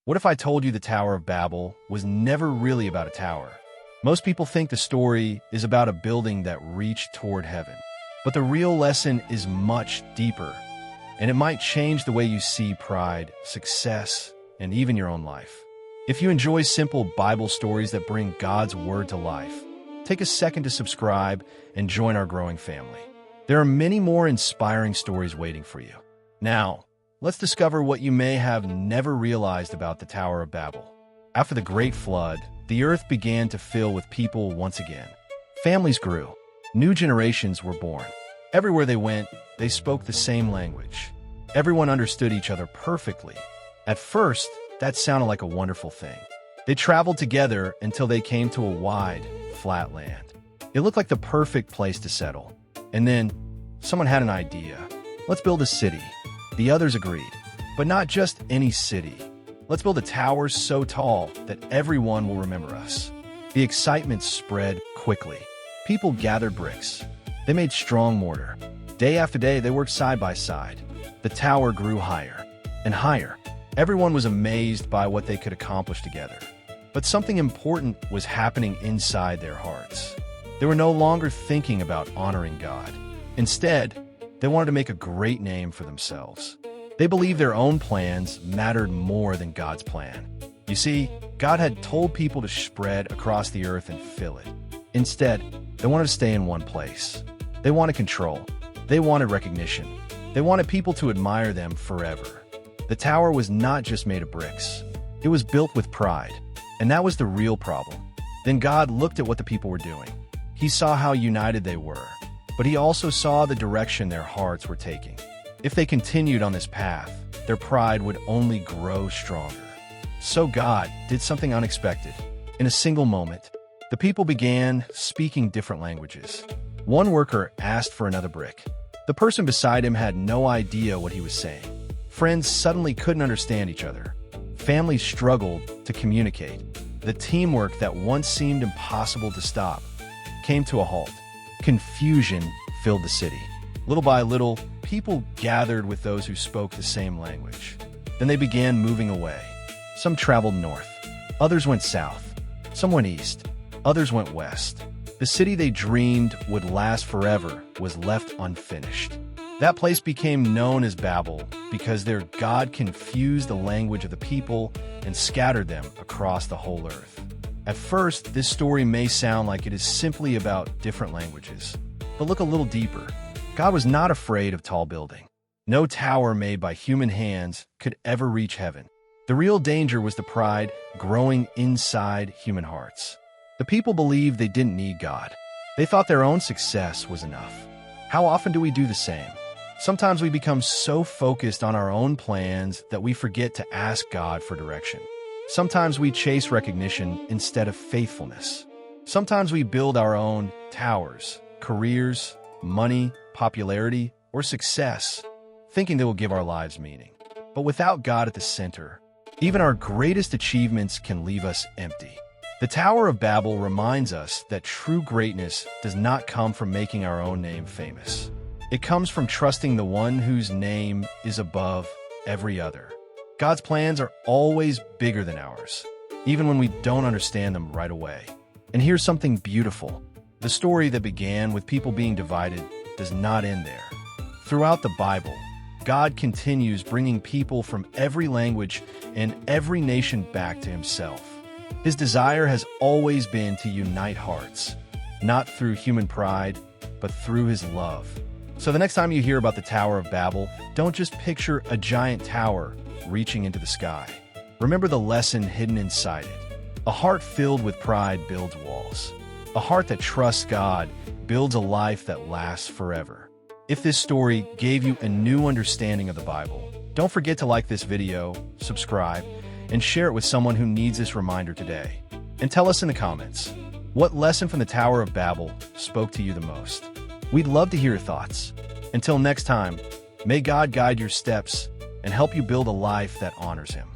What if I told you the Tower of Babel was never really about a tower? Most people think the story is about a building that reached toward heaven. But the real lesson is much deeper, and it might change the way you see pride, success, and even your own life. If you enjoy simple Bible stories that bring God's Word to life, take a second to subscribe and join our growing family. There are many more inspiring stories waiting for you. Now, let's discover what you may have never realized about the Tower of Babel. After the Great Flood, the earth began to fill with people once again. Families grew. New generations were born. Everywhere they went, they spoke the same language. Everyone understood each other perfectly. At first, that sounded like a wonderful thing. They traveled together until they came to a wide, flat land. It looked like the perfect place to settle. And then, someone had an idea. Let's build a city. The others agreed. But not just any city. Let's build a tower so tall that everyone will remember us. The excitement spread quickly. People gathered bricks. They made strong mortar. Day after day, they worked side by side. The tower grew higher and higher. Everyone was amazed by what they could accomplish together. But something important was happening inside their hearts. They were no longer thinking about honoring God. Instead, they wanted to make a great name for themselves. They believed their own plans mattered more than God's plan. You see, God had told people to spread across the earth and fill it. Instead, they wanted to stay in one place. They wanted control. They wanted recognition. They wanted people to admire them forever. The tower was not just made of bricks. It was built with pride. And that was the real problem. Then God looked at what the people were doing. He saw how united they were, but he also saw the direction their hearts were taking. If they continued on this path, their pride would only grow stronger. So God did something unexpected. In a single moment, the people began speaking different languages. One worker asked for another brick. The person beside him had no idea what he was saying. Friends suddenly couldn't understand each other. Families struggled to communicate. The teamwork that once seemed impossible to stop came to a halt. Confusion filled the city. Little by little, people gathered with those who spoke the same language. Then they began moving away. Some traveled north. Others went south. Some went east. Others went west. The city they dreamed would last forever was left unfinished. That place became known as Babel because their God confused the language of the people and scattered them across the whole earth. At first, this story may sound like it is simply about different languages. But look a little deeper. God was not afraid of tall building. No tower made by human hands could ever reach heaven. The real danger was the pride growing inside human hearts. The people believed they didn't need God. They thought their own success was enough. How often do we do the same? Sometimes we become so focused on our own plans that we forget to ask God for direction. Sometimes we chase recognition instead of faithfulness. Sometimes we build our own towers, careers, money, popularity, or success, thinking they will give our lives meaning. But without God at the center, even our greatest achievements can leave us empty. The Tower of Babel reminds us that true greatness does not come from making our own name famous. It comes from trusting the one whose name is above every other. God's plans are always bigger than ours, even when we don't understand them right away. And here's something beautiful. The story that began with people being divided does not end there. Throughout the Bible, God continues bringing people from every language and every nation back to himself. His desire has always been to unite hearts, not through human pride, but through his love. So the next time you hear about the Tower of Babel, don't just picture a giant tower reaching into the sky. Remember the lesson hidden inside it. A heart filled with pride builds walls. A heart that trusts God builds a life that lasts forever. If this story gave you a new understanding of the Bible, don't forget to like this video, subscribe, and share it with someone who needs this reminder today. And tell us in the comments, what lesson from the Tower of Babel spoke to you the most? We'd love to hear your thoughts. Until next time, may God guide your steps and help you build a life that honors him.